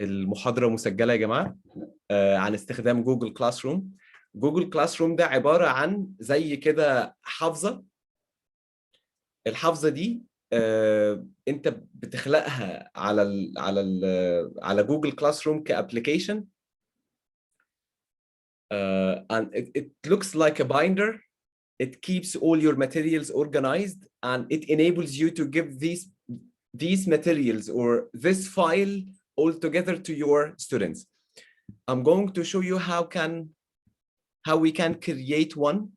المحاضرة مسجلة يا جماعة عن استخدام جوجل كلاس روم. جوجل كلاس روم ده عبارة عن زي كده حافظة. الحافظة دي انت بتخلقها على جوجل كلاس روم كابلكيشن. And it looks like a binder. It keeps all your materials organized, and it enables you to give these materials or this file all together to your students. I'm going to show you how we can create one.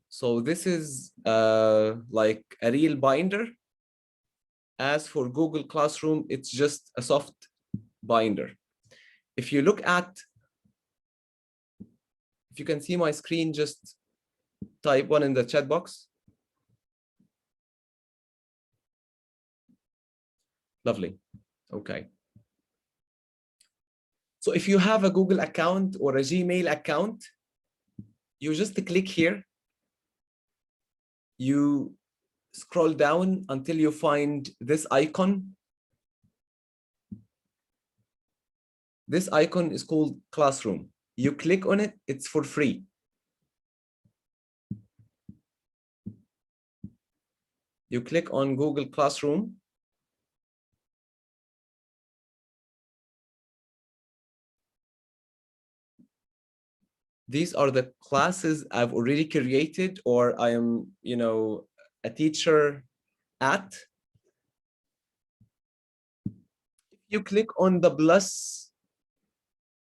So this is like a real binder. As for Google Classroom, it's just a soft binder. If you look at, if you can see my screen, just type one in the chat box. Lovely. Okay. So if you have a Google account or a Gmail account, you just click here. You scroll down until you find this icon. This icon is called Classroom. You click on it, it's for free. You click on Google Classroom. These are the classes I've already created, or I am, a teacher at. If you click on the plus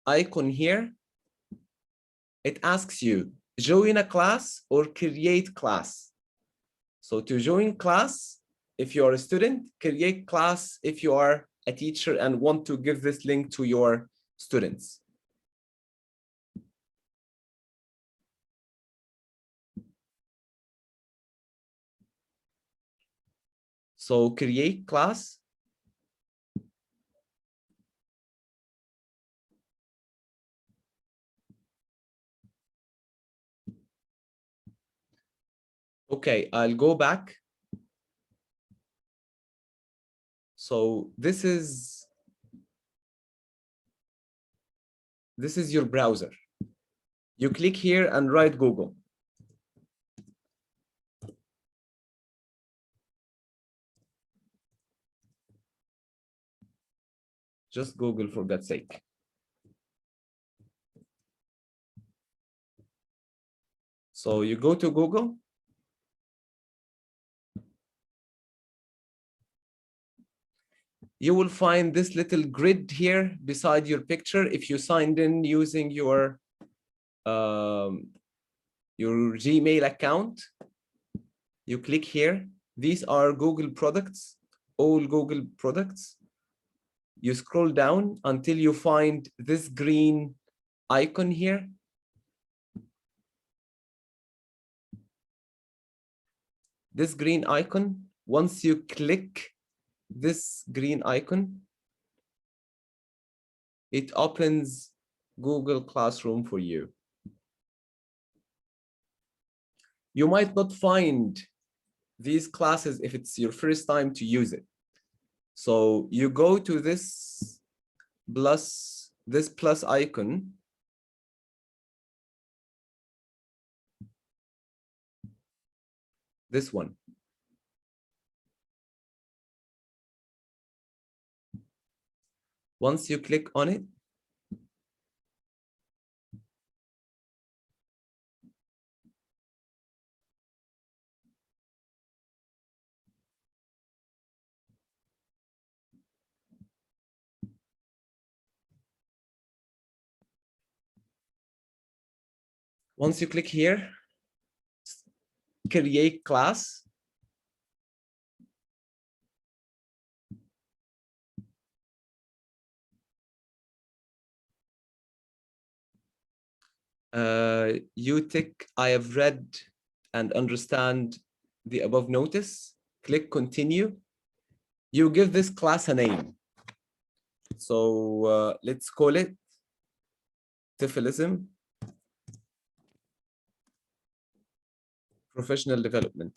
icon here, it asks you, join a class or create class. So to join class, if you are a student, create class if you are a teacher and want to give this link to your students. So create class. Okay, I'll go back. So this is your browser. You click here and write Google. Just Google for God's sake. So you go to Google. You will find this little grid here beside your picture. If you signed in using your Gmail account, you click here. These are Google products, all Google products. You scroll down until you find this green icon here. This green icon, once you click this green icon, it opens Google Classroom for you. You might not find these classes if it's your first time to use it. So you go to this plus icon. This one. Once you click on it, once you click here, create class. You tick, I have read and understand the above notice. Click continue. You give this class a name. So let's call it Tifilism Professional Development.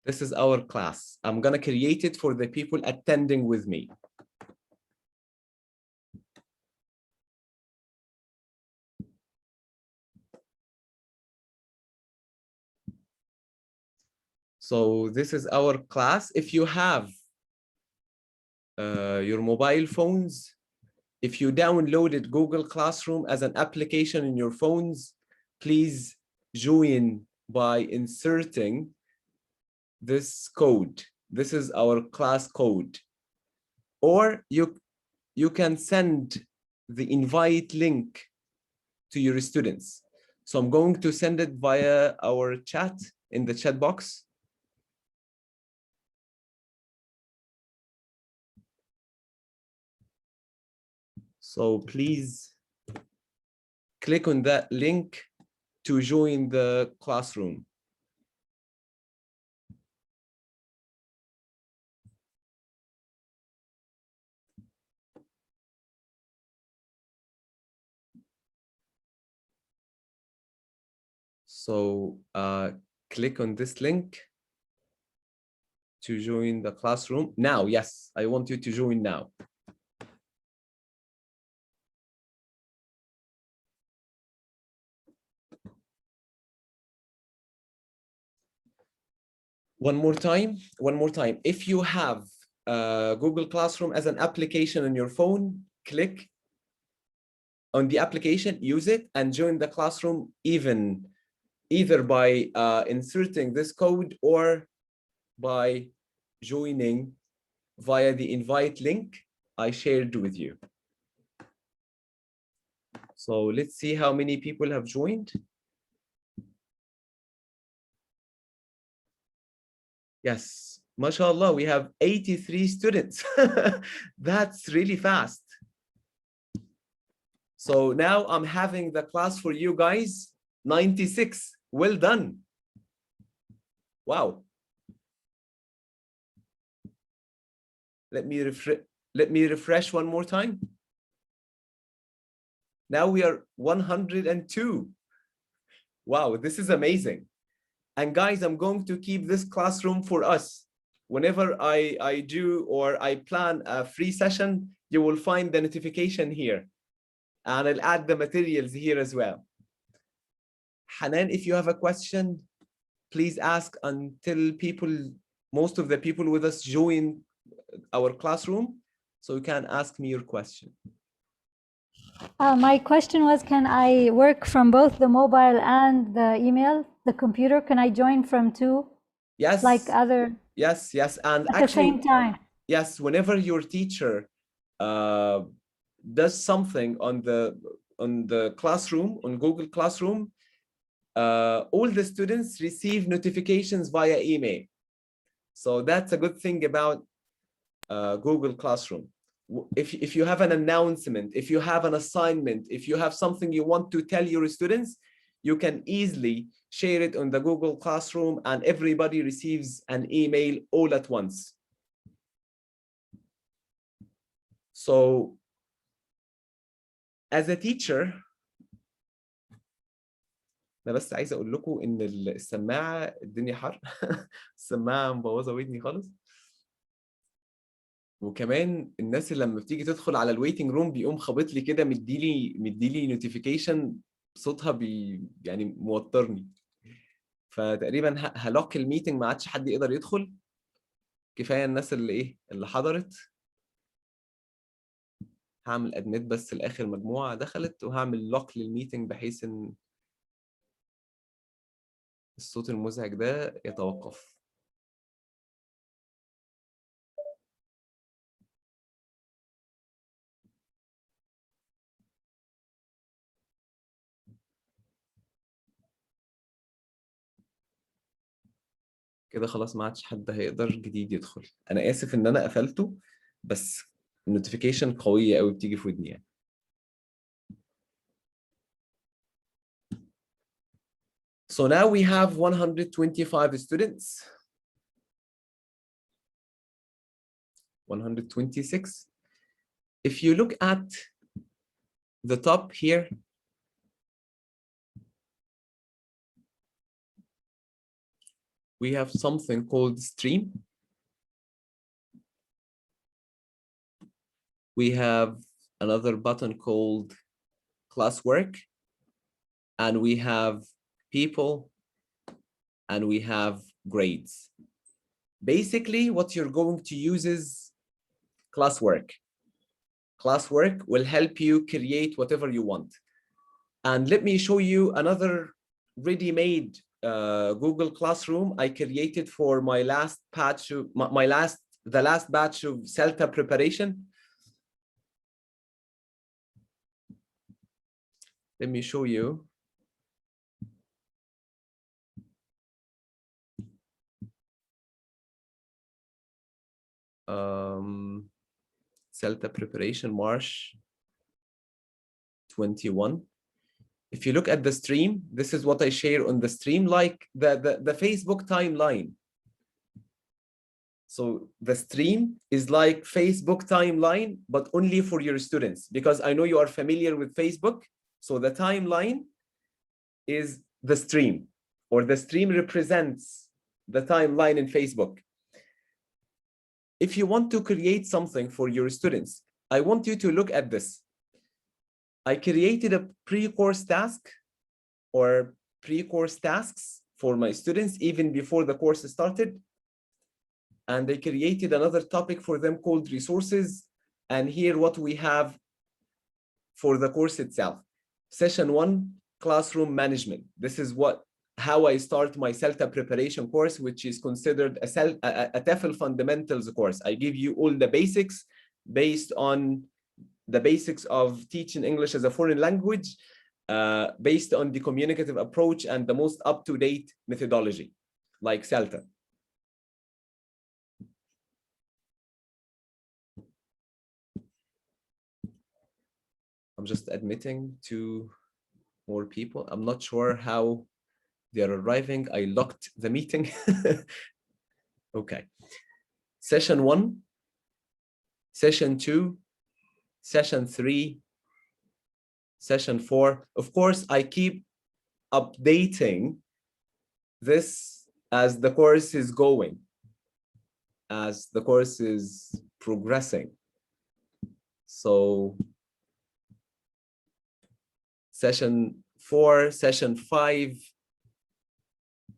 This is our class. I'm gonna create it for the people attending with me. So this is our class. If you have your mobile phones, if you downloaded Google Classroom as an application in your phones, please join by inserting this code. This is our class code. Or you can send the invite link to your students. So I'm going to send it via our chat in the chat box. So please click on that link to join the classroom. So click on this link to join the classroom now. Yes, I want you to join now. One more time. If you have Google Classroom as an application on your phone, click on the application, use it, and join the classroom either by inserting this code or by joining via the invite link I shared with you. So let's see how many people have joined. Yes, mashallah, we have 83 students. That's really fast. So now I'm having the class for you guys, 96. Well done. Wow. Let me refresh one more time. Now we are 102. Wow, this is amazing. And guys, I'm going to keep this classroom for us. Whenever I do or I plan a free session, you will find the notification here. And I'll add the materials here as well. Hanan, if you have a question, please ask until most of the people with us join our classroom. So you can ask me your question. My question was, can I work from both the mobile and the email, the computer? Can I join from two? Yes. Like other? Yes. And at actually, the same time. Yes, whenever your teacher does something on the classroom, on Google Classroom, all the students receive notifications via email. So that's a good thing about Google Classroom. If you have an announcement, if you have an assignment, if you have something you want to tell your students, you can easily share it on the Google Classroom and everybody receives an email all at once. So as a teacher, أنا بس عايز أقول لكم إن السماعة الدنيا حر السماعة مبوظة ودني خالص. وكمان الناس اللي لما بتيجي تدخل على الويتنج روم بيقوم خابط لي كده مديلي نوتيفيكيشن صوتها يعني موترني. فتقريبا هلوك الميتنج ما عادش حد يقدر يدخل. كفايه الناس اللي حضرت. هعمل ادميت بس لاخر مجموعه دخلت وهعمل لوك للميتنج بحيث ان الصوت المزعج ده يتوقف. كده خلاص ما عادش حد هيقدر جديد يدخل. انا اسف ان انا قفلته بس النوتيفيكيشن قويه قوي بتيجي في ودني يعني. So now we have 125 students. 126. If you look at the top here, we have something called stream. We have another button called classwork, and we have people, and we have grades. Basically, what you're going to use is classwork. Classwork will help you create whatever you want. And let me show you another ready-made Google Classroom I created for my last batch of the last batch of CELTA preparation. Let me show you. CELTA preparation, March 21. If you look at the stream, this is what I share on the stream, like the Facebook timeline. So the stream is like Facebook timeline, but only for your students, because I know you are familiar with Facebook. So the timeline is the stream, or the stream represents the timeline in Facebook. If you want to create something for your students, I want you to look at this. I created a pre-course task or pre-course tasks for my students even before the course started. And I created another topic for them called resources. And here what we have for the course itself. Session 1, classroom management. This is how I start my CELTA preparation course, which is considered a TEFL fundamentals course. I give you all the basics based on the basics of teaching English as a foreign language, based on the communicative approach and the most up-to-date methodology, like CELTA. I'm just admitting to more people. I'm not sure how they're arriving. I locked the meeting. Okay. Session 1, session 2, session 3, session 4. Of course, I keep updating this as the course is going, as the course is progressing. So session 4, session 5,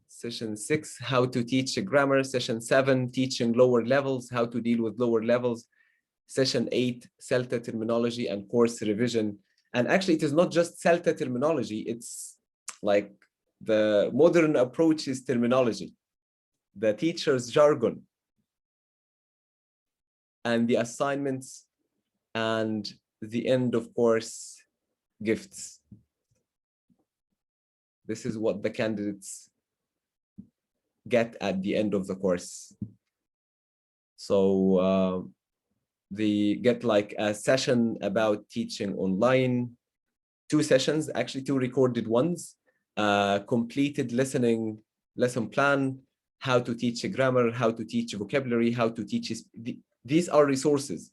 session 6, how to teach grammar, session 7, teaching lower levels, how to deal with lower levels, session 8, CELTA terminology and course revision. And actually, it is not just CELTA terminology, it's like the modern approach is terminology, the teacher's jargon, and the assignments, and the end of course gifts. This is what the candidates get at the end of the course. So they get like a session about teaching online, 2 sessions, actually 2 recorded ones, completed listening lesson plan, how to teach grammar, how to teach vocabulary, how to teach, these are resources,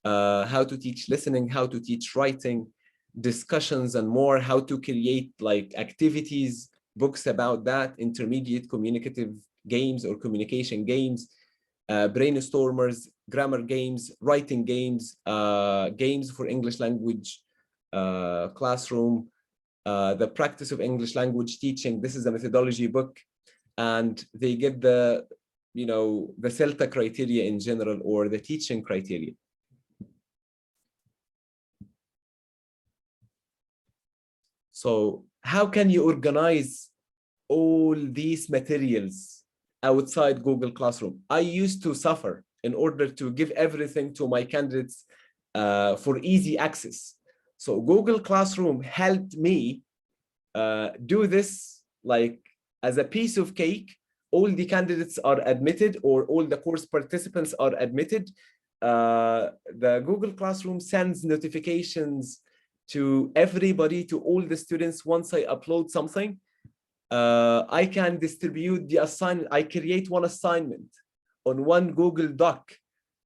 how to teach listening, how to teach writing, discussions and more, how to create like activities, books about that, intermediate communicative games or communication games, brainstormers, grammar games, writing games, games for English language classroom, the practice of English language teaching. This is a methodology book, and they get the, the CELTA criteria in general, or the teaching criteria. So how can you organize all these materials outside Google Classroom? I used to suffer in order to give everything to my candidates for easy access. So Google Classroom helped me do this like as a piece of cake. All the candidates are admitted, or all the course participants are admitted. The Google Classroom sends notifications to everybody, to all the students. Once I upload something, I can distribute the assignment. I create one assignment on one Google Doc,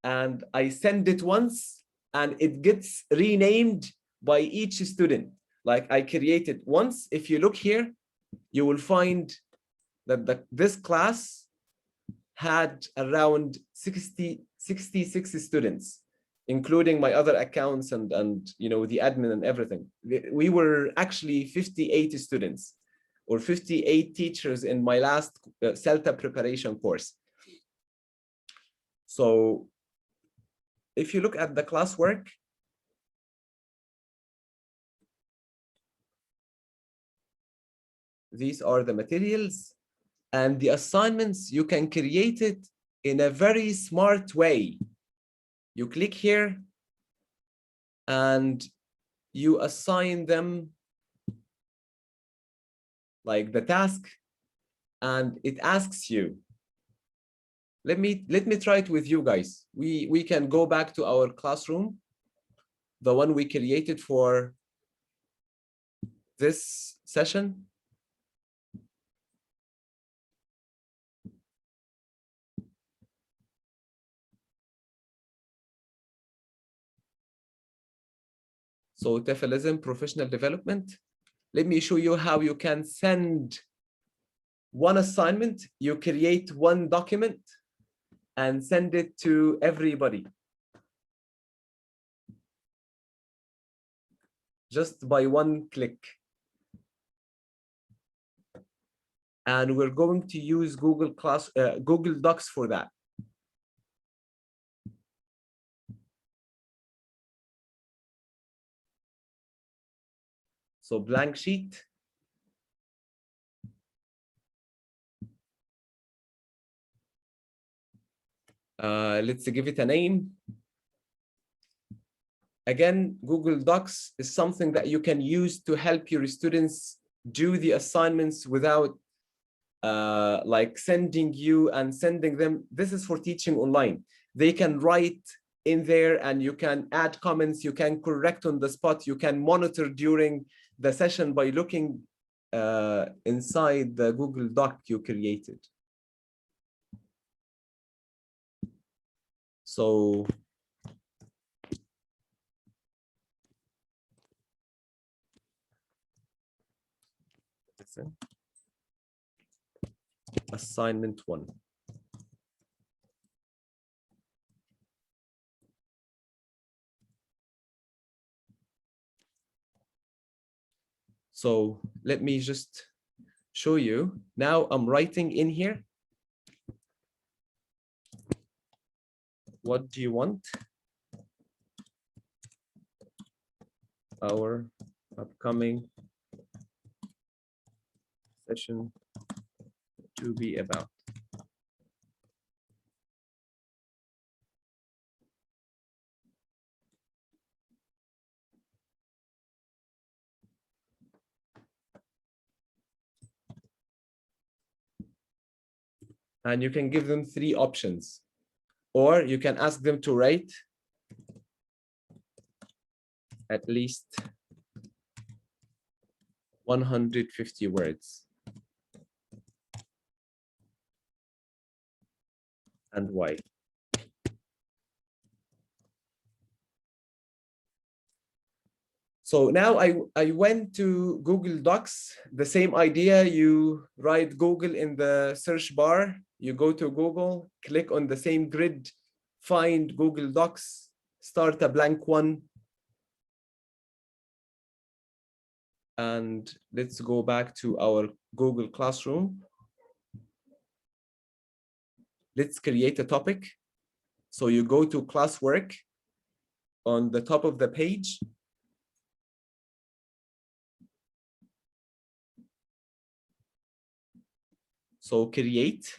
and I send it once, and it gets renamed by each student. Like I created once. If you look here, you will find that this class had around 66 students, including my other accounts and the admin and everything. We were actually 58 students or 58 teachers in my last CELTA preparation course. So if you look at the classwork, these are the materials, and the assignments, you can create it in a very smart way. You click here and you assign them like the task, and it asks you. Let me try it with you guys. We can go back to our classroom, the one we created for this session. So TEFLism, professional development. Let me show you how you can send one assignment. You create one document and send it to everybody. Just by one click. And we're going to use Google Docs for that. So blank sheet. Let's give it a name. Again, Google Docs is something that you can use to help your students do the assignments without like sending you and sending them. This is for teaching online. They can write in there and you can add comments, you can correct on the spot, you can monitor during the session by looking inside the Google Doc you created. So assignment 1. So let me just show you. Now I'm writing in here. What do you want our upcoming session to be about? And you can give them 3 options, or you can ask them to write at least 150 words. And why? So now I went to Google Docs, the same idea. You write Google in the search bar, you go to Google, click on the same grid, find Google Docs, start a blank one. And let's go back to our Google Classroom. Let's create a topic. So you go to classwork on the top of the page. So create.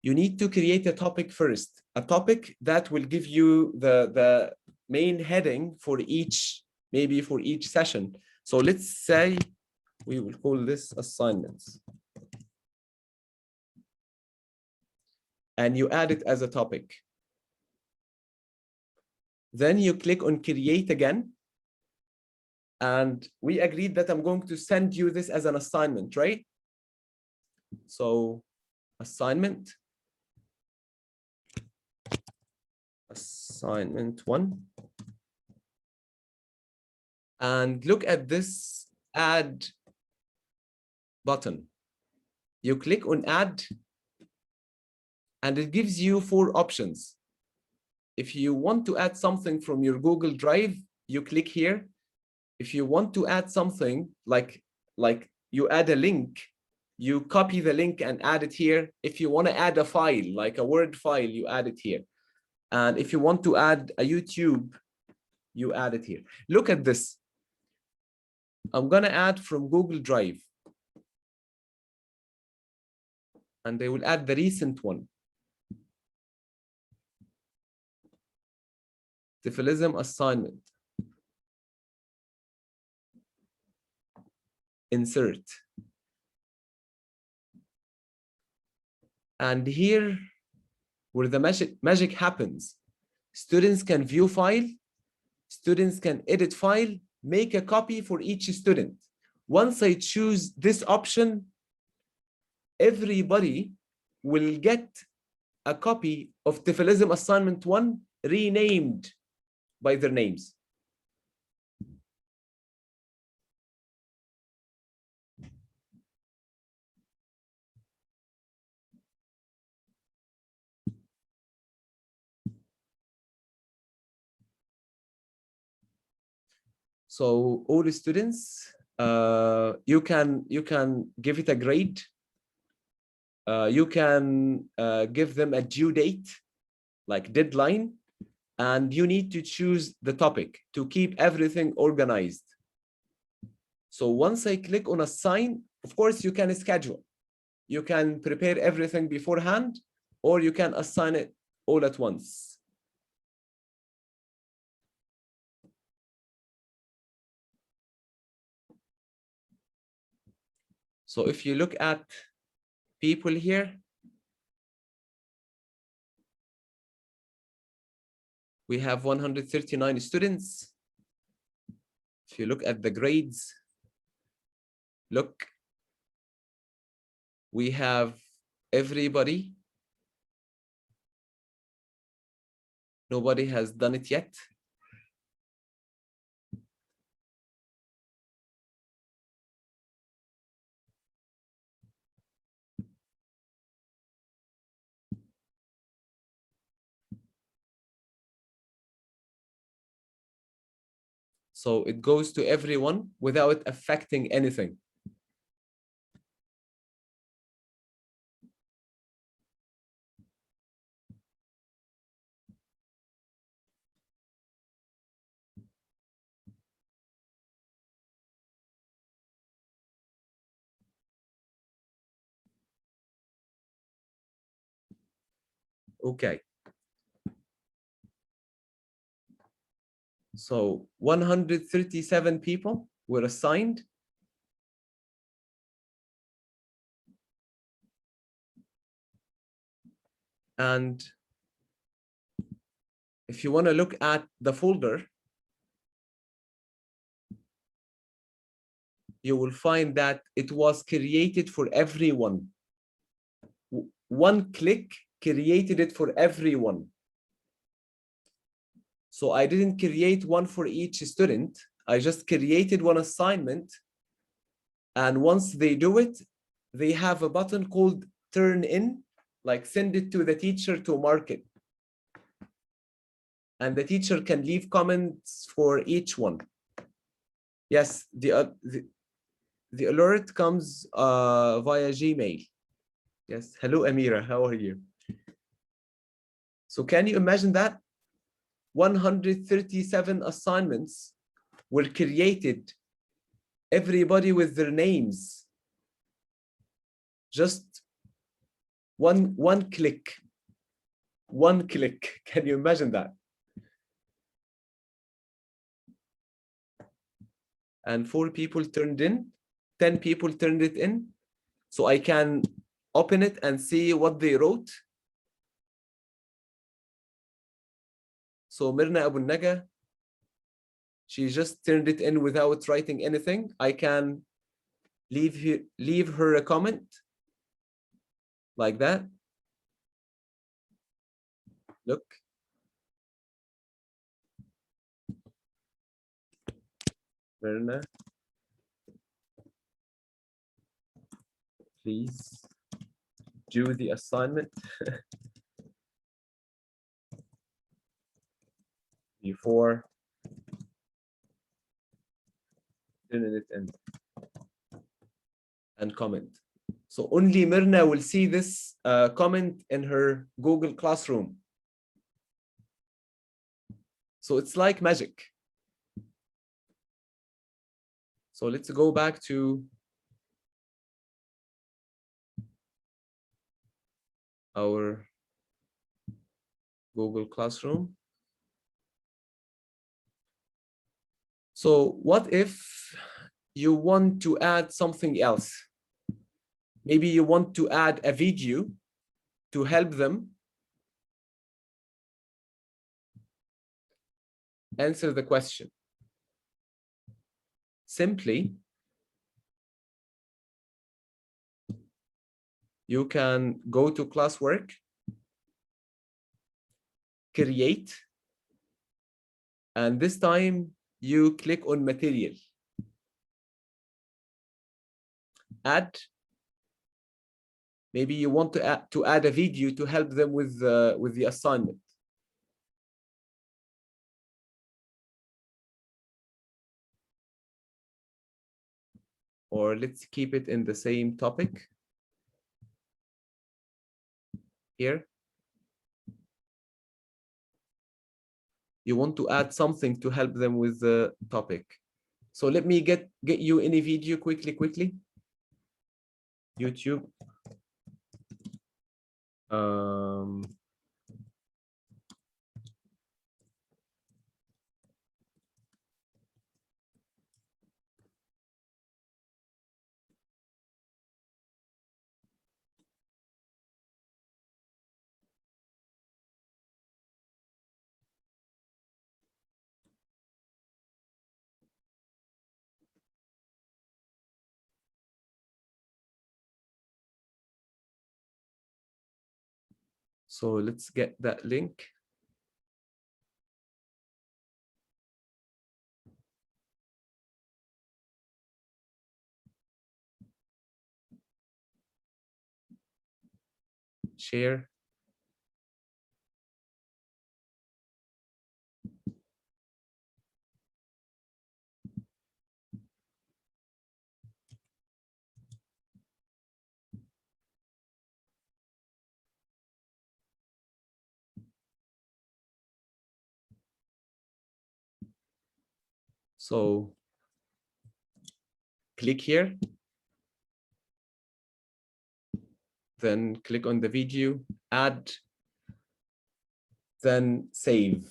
You need to create a topic first, a topic that will give you the main heading for each, maybe for each session. So let's say we will call this assignments. And you add it as a topic. Then you click on create again. And we agreed that I'm going to send you this as an assignment, right? So assignment 1. And look at this add button. You click on add, and it gives you 4 options. If you want to add something from your Google Drive, you click here. If you want to add something like you add a link, you copy the link and add it here. If you want to add a file, like a Word file, you add it here. And if you want to add a YouTube, you add it here. Look at this. I'm going to add from Google Drive. And they will add the recent one. Syphilism assignment. Insert. And here, where the magic happens, students can view file, students can edit file, make a copy for each student. Once I choose this option, everybody will get a copy of Syphilism Assignment 1 renamed by their names. So all the students, you can give it a grade. You can give them a due date, like deadline, and you need to choose the topic to keep everything organized. So once I click on assign, of course, you can schedule. You can prepare everything beforehand, or you can assign it all at once. So if you look at people here, we have 139 students. If you look at the grades, look, we have everybody. Nobody has done it yet. So it goes to everyone without affecting anything. Okay. So 137 people were assigned. And if you want to look at the folder, you will find that it was created for everyone. One click created it for everyone. So I didn't create one for each student. I just created one assignment. And once they do it, they have a button called turn in, like send it to the teacher to mark it. And the teacher can leave comments for each one. Yes, the alert comes via Gmail. Yes, hello Amira, how are you? So can you imagine that? 137 assignments were created, everybody with their names. Just one click. One click. Can you imagine that? And 4 people turned in, 10 people turned it in. So I can open it and see what they wrote. So Mirna Abu Naga, she just turned it in without writing anything. I can leave her a comment like that. Look. Mirna, please do the assignment before internet and comment. So only Myrna will see this comment in her Google Classroom. So it's like magic. So let's go back to our Google Classroom. So what if you want to add something else? Maybe you want to add a video to help them answer the question. Simply, you can go to classwork, create, and this time you click on material, add. Maybe you want to add a video to help them with the assignment. Or let's keep it in the same topic here. You want to add something to help them with the topic. So let me get you any video quickly. YouTube. So let's get that link. Share. So click here, then click on the video, add, then save.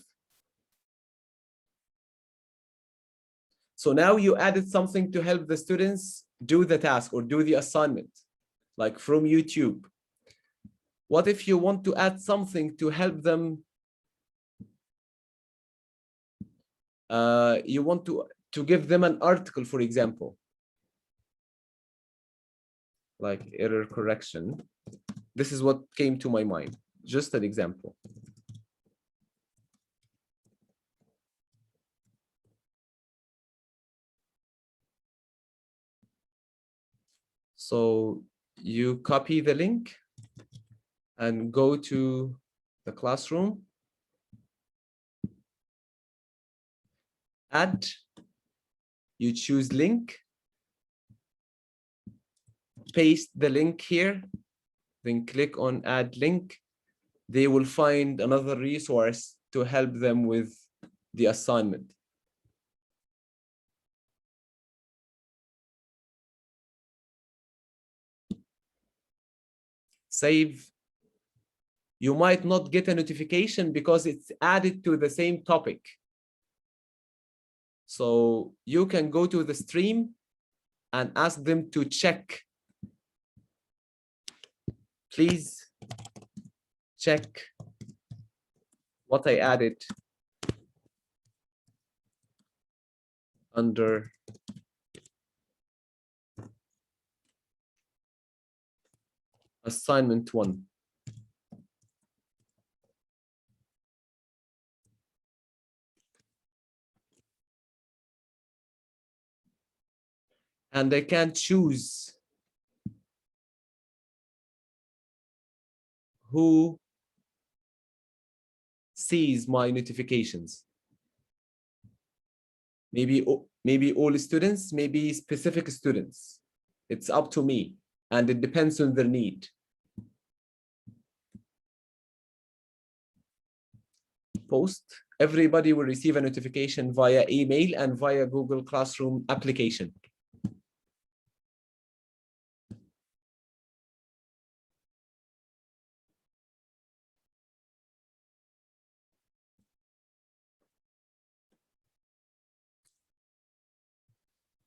So now you added something to help the students do the task or do the assignment, like from YouTube. What if you want to add something to help them? You want to give them an article, for example, like error correction. This is what came to my mind, just an example. So you copy the link and go to the classroom, add, you choose link, paste the link here, then click on add link. They will find another resource to help them with the assignment. Save. You might not get a notification because it's added to the same topic. So you can go to the stream and ask them to check. Please check what I added under assignment 1. And I can choose who sees my notifications? Maybe all students, maybe specific students. It's up to me, and it depends on their need. Post. Everybody will receive a notification via email and via Google Classroom application.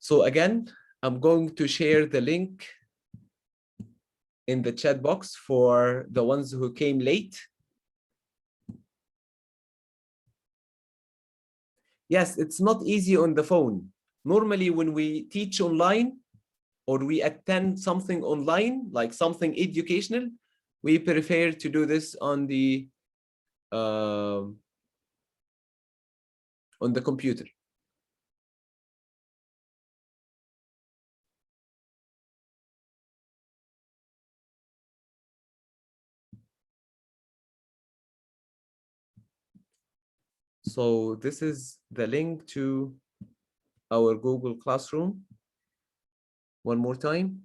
So again, I'm going to share the link in the chat box for the ones who came late. Yes, it's not easy on the phone. Normally, when we teach online or we attend something online, like something educational, we prefer to do this on the computer. So this is the link to our Google Classroom. One more time.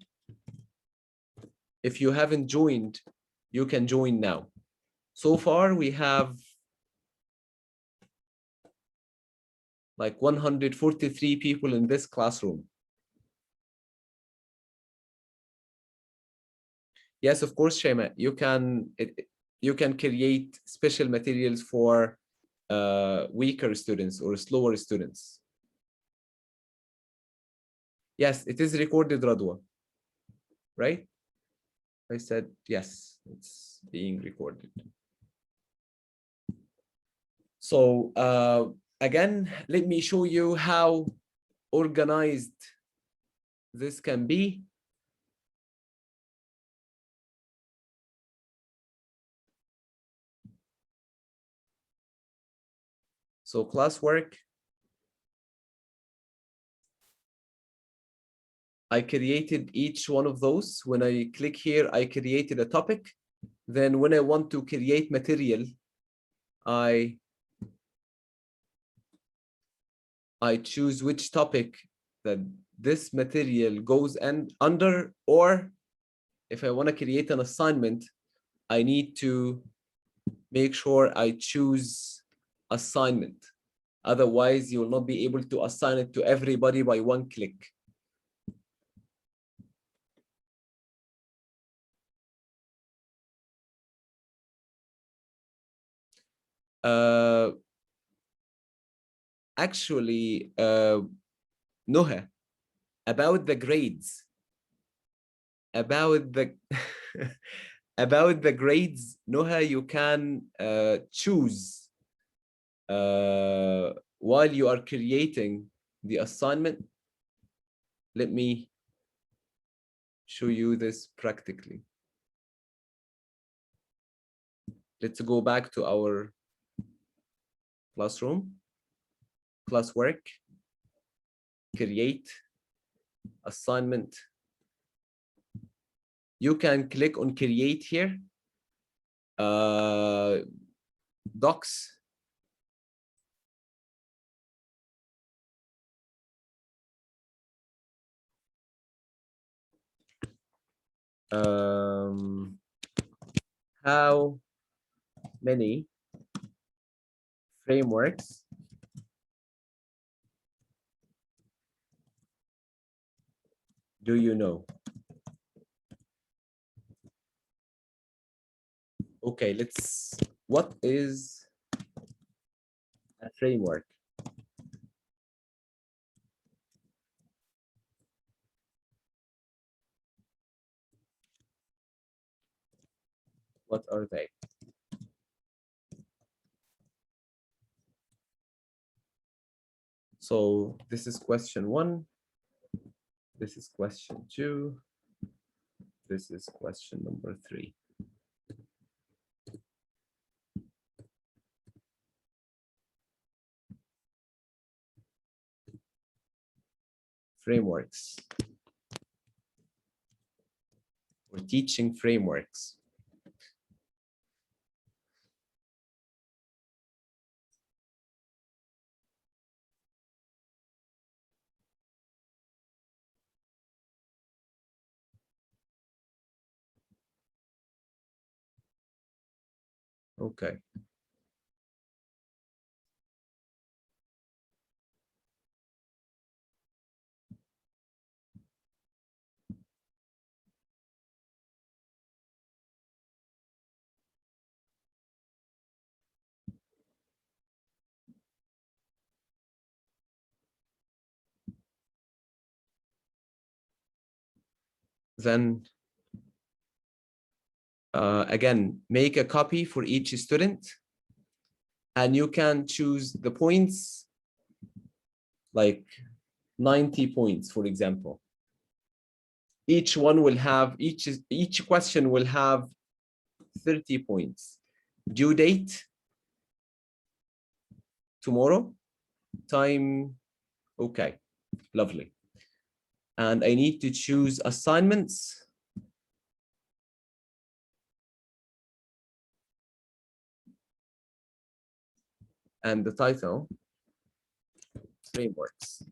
If you haven't joined, you can join now. So far, we have like 143 people in this classroom. Yes, of course, Shema, you can create special materials for weaker students or slower students. Yes, it is recorded, Radwa, right? I said, yes, it's being recorded. So again, let me show you how organized this can be. So classwork, I created each one of those. When I click here, I created a topic. Then when I want to create material, I choose which topic that this material goes under, or if I want to create an assignment, I need to make sure I choose assignment. Otherwise, you will not be able to assign it to everybody by one click. Actually, Noha, about the grades, about the about the grades, Noha, you can choose while you are creating the assignment. Let me show you this practically. Let's go back to our classroom, classwork, create, assignment. You can click on create here, docs. How many frameworks do you know? Okay, what is a framework? What are they? So this is question 1. This is question 2. This is question number 3. Frameworks or teaching frameworks. Okay. Then again, make a copy for each student, and you can choose the points, like 90 points, for example. Each one will have, each question will have 30 points. Due date, tomorrow. Time, okay, lovely. And I need to choose assignments. And the title, frameworks.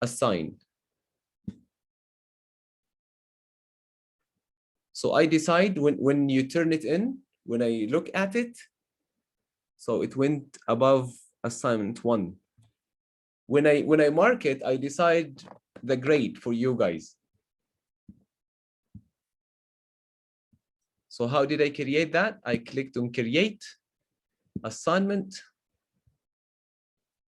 Assign. So I decide when you turn it in, when I look at it, so it went above assignment 1. When I mark it, I decide the grade for you guys. So how did I create that? I clicked on create assignment.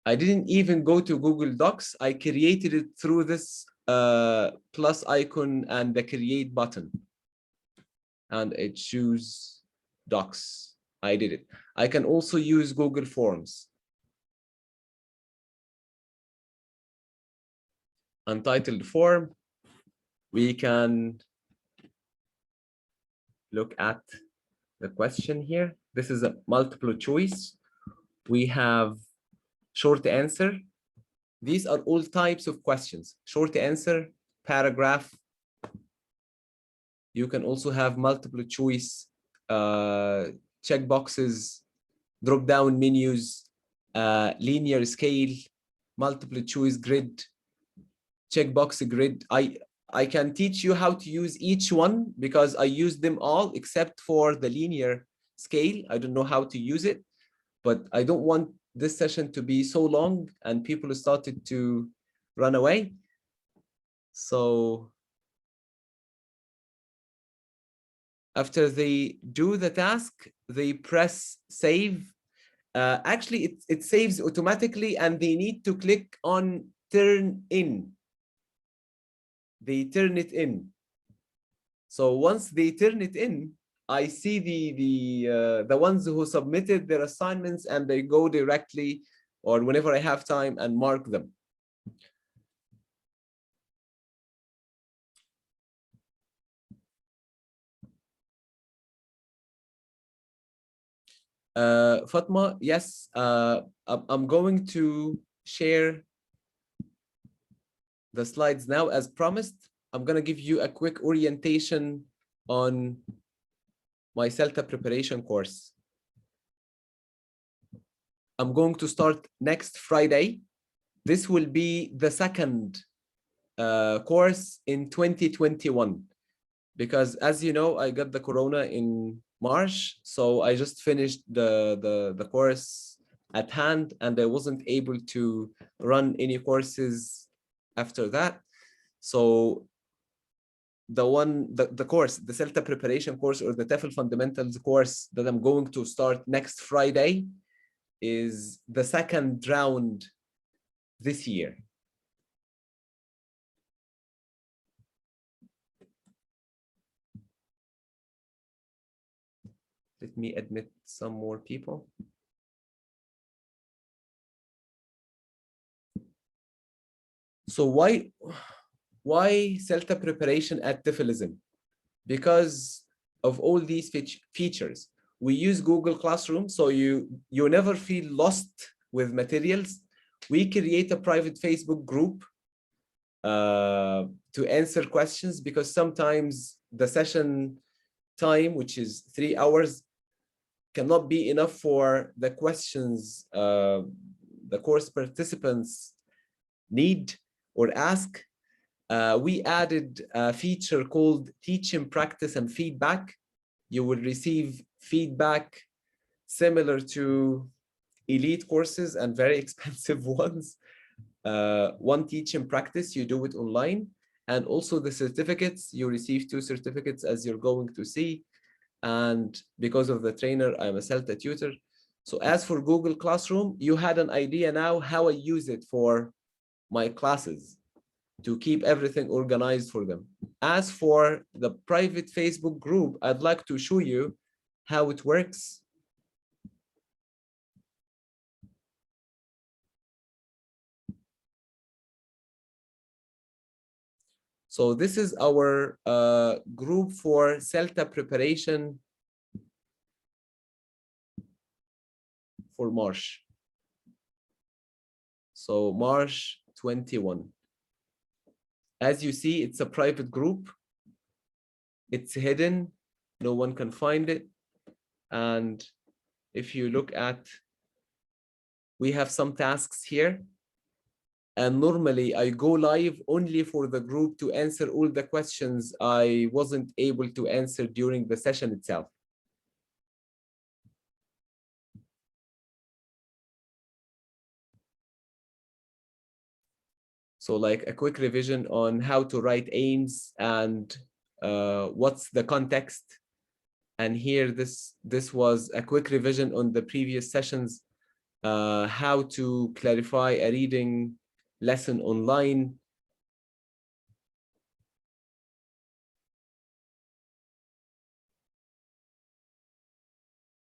I didn't even go to Google Docs. I created it through this plus icon and the create button. And I choose Docs. I did it. I can also use Google Forms. Untitled form. We can look at the question here. This is a multiple choice. We have short answer. These are all types of questions. Short answer, paragraph. You can also have multiple choice, check boxes, drop down menus, linear scale, multiple choice grid, checkbox grid. I can teach you how to use each one because I use them all except for the linear scale. I don't know how to use it, but I don't want this session to be so long and people started to run away. So after they do the task, they press save. Actually, it saves automatically and they need to click on turn in. They turn it in. So once they turn it in, I see the ones who submitted their assignments and they go directly or whenever I have time and mark them. Fatma, yes, I'm going to share the slides now as promised. I'm going to give you a quick orientation on my CELTA preparation course. I'm going to start next Friday. This will be the second course in 2021 because as you know, I got the corona in March. So I just finished the course at hand and I wasn't able to run any courses after that. So the course, the CELTA preparation course or the TEFL fundamentals course that I'm going to start next Friday is the second round this year. Let me admit some more people. So why CELTA preparation at TEFLism? Because of all these features. We use Google Classroom, so you never feel lost with materials. We create a private Facebook group to answer questions because sometimes the session time, which is 3 hours, cannot be enough for the questions the course participants need or ask. We added a feature called Teach in Practice and Feedback. You will receive feedback similar to elite courses and very expensive ones. One Teach in Practice, you do it online. And also the certificates, you receive 2 certificates as you're going to see. And because of the trainer, I'm a CELTA tutor. So as for Google Classroom, you had an idea now how I use it for my classes to keep everything organized for them. As for the private Facebook group, I'd like to show you how it works. So this is our group for CELTA preparation for March. So March 21. As you see, it's a private group. It's hidden. No one can find it. And if you look at, we have some tasks here. And normally I go live only for the group to answer all the questions I wasn't able to answer during the session itself. So like a quick revision on how to write aims and what's the context. And here, this was a quick revision on the previous sessions, how to clarify a reading lesson online.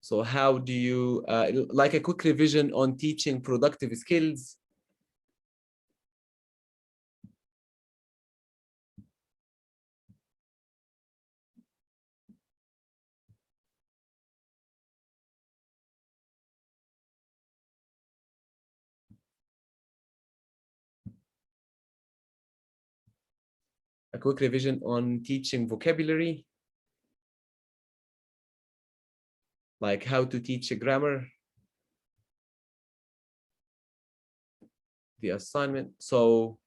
So how do you, like a quick revision on teaching productive skills. A quick revision on teaching vocabulary, like how to teach a grammar, the assignment. So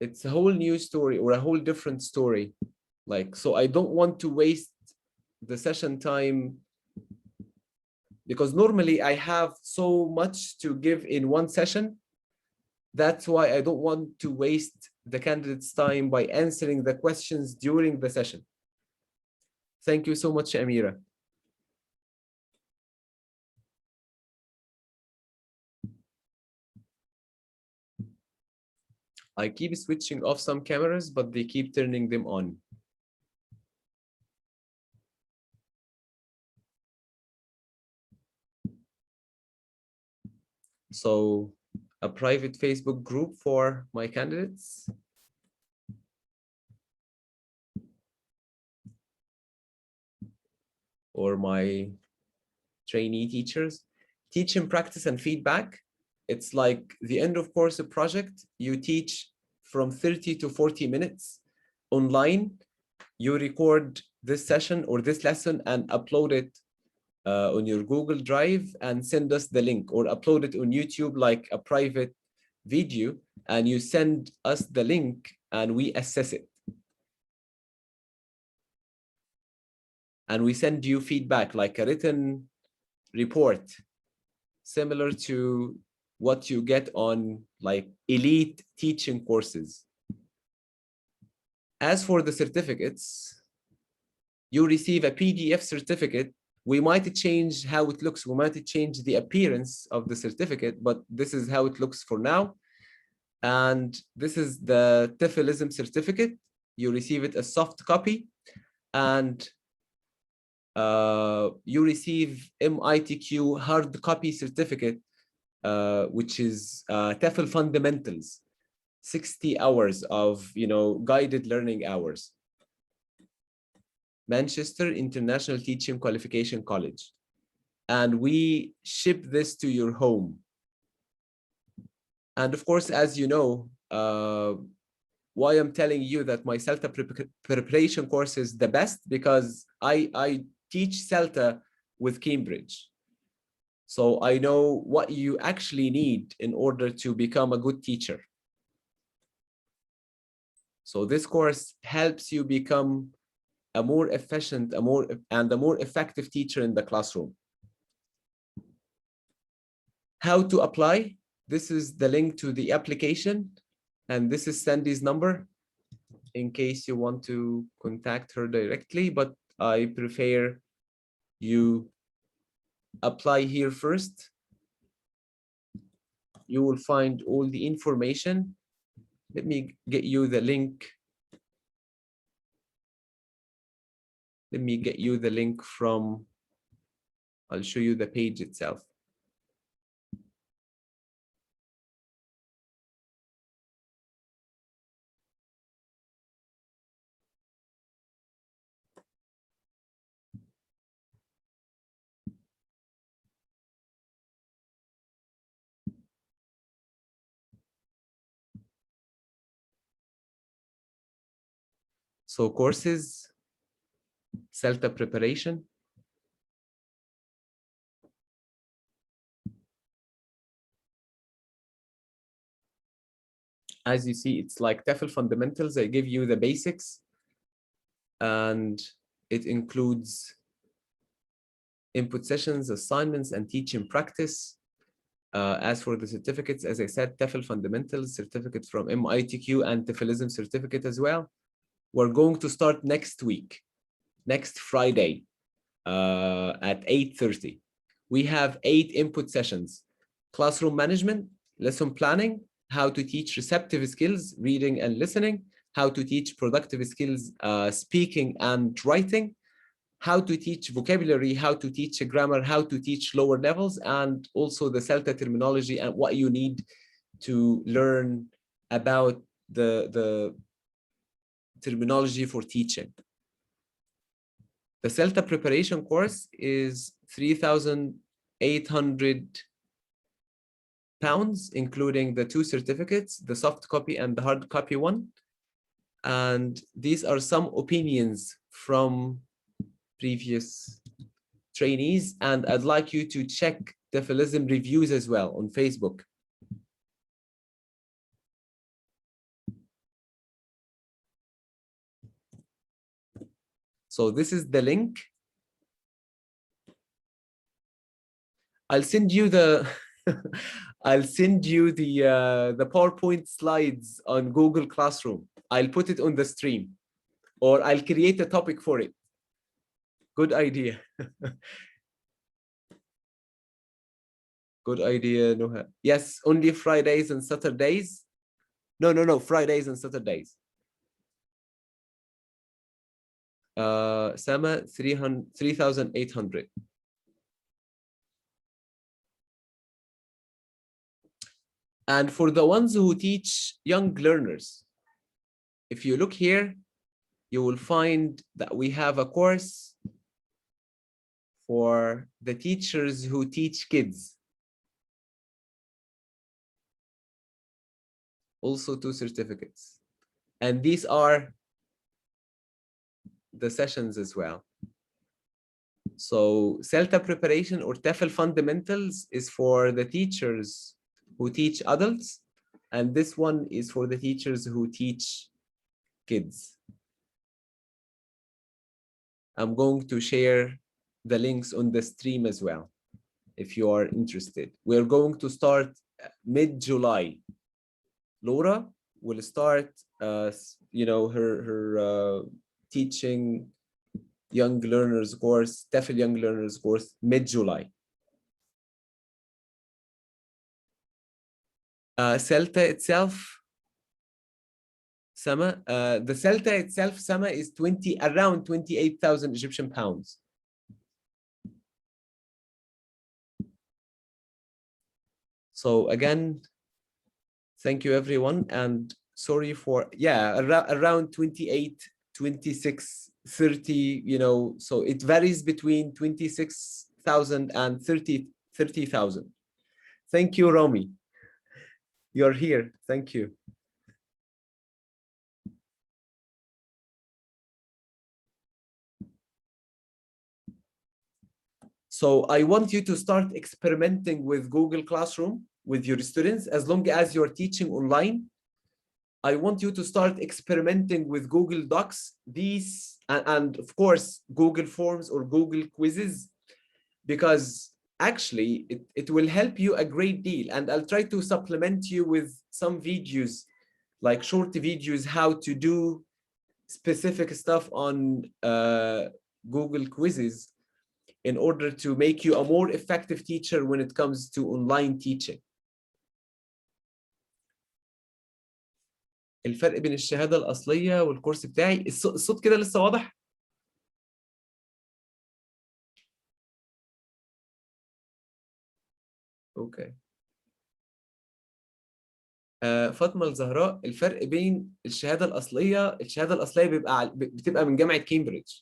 it's a whole new story or a whole different story. Like, so I don't want to waste the session time because normally I have so much to give in one session. That's why I don't want to waste the candidate's time by answering the questions during the session. Thank you so much, Amira. I keep switching off some cameras, but they keep turning them on. So a private Facebook group for my candidates. Or my trainee teachers. Teach in practice and feedback. It's like the end of course project. You teach from 30 to 40 minutes online. You record this session or this lesson and upload it on your Google Drive and send us the link, or upload it on YouTube like a private video, and you send us the link and we assess it. And we send you feedback like a written report, similar to what you get on like elite teaching courses. As for the certificates, you receive a PDF certificate. We might change how it looks. We might change the appearance of the certificate, but this is how it looks for now. And this is the TEFLism certificate. You receive it a soft copy, and you receive MITQ hard copy certificate, which is TEFL fundamentals, 60 hours of guided learning hours. Manchester International Teaching Qualification College. And we ship this to your home. And of course, as you know, why I'm telling you that my CELTA preparation course is the best, because I teach CELTA with Cambridge. So I know what you actually need in order to become a good teacher. So this course helps you become a more efficient, a more effective teacher in the classroom. How to apply? This is the link to the application, and this is Sandy's number in case you want to contact her directly, but I prefer you apply here first. You will find all the information. Let me get you the link. Let me get you the link from, I'll show you the page itself. So courses, CELTA preparation. As you see, it's like TEFL fundamentals. I give you the basics, and it includes input sessions, assignments, and teaching practice. As for the certificates, as I said, TEFL fundamentals, certificate from MITQ, and TEFLism certificate as well. We're going to start next week, next Friday at 8:30. We have 8 input sessions: classroom management, lesson planning, how to teach receptive skills, reading and listening, how to teach productive skills, speaking and writing, how to teach vocabulary, how to teach grammar, how to teach lower levels, and also the CELTA terminology and what you need to learn about the terminology for teaching. The CELTA preparation course is £3,800, including the 2 certificates, the soft copy and the hard copy one. And these are some opinions from previous trainees. And I'd like you to check TEFLism reviews as well on Facebook. So this is the link. I'll send you the I'll send you the PowerPoint slides on Google Classroom. I'll put it on the stream, or I'll create a topic for it. Good idea. Good idea, Nuha. Yes, only Fridays and Saturdays. No, Fridays and Saturdays. Sama, 3,800. And for the ones who teach young learners, if you look here, you will find that we have a course for the teachers who teach kids. Also 2 certificates. And these are the sessions as well. So CELTA preparation or TEFL fundamentals is for the teachers who teach adults, and this one is for the teachers who teach kids. I'm going to share the links on the stream as well, if you are interested. We're going to start mid-July. Laura will start, her teaching young learners course, TEFL young learners course, mid-July. CELTA itself, Sama, the CELTA itself, Sama, is around 28,000 Egyptian pounds. So again, thank you everyone, and sorry for, around 28, 26, 30, so it varies between 26,000 and 30,000. Thank you, Romy. You're here. Thank you. So I want you to start experimenting with Google Classroom with your students, as long as you're teaching online. I want you to start experimenting with Google Docs, these, and of course, Google Forms or Google quizzes, because actually it will help you a great deal. And I'll try to supplement you with some videos, like short videos, how to do specific stuff on Google quizzes in order to make you a more effective teacher when it comes to online teaching. الفرق بين الشهادة الأصلية والكورس بتاعي، الصوت كده لسه واضح؟ اوكي. فاطمة الزهراء، الفرق بين الشهادة الأصلية بتبقى من جامعة كامبريدج.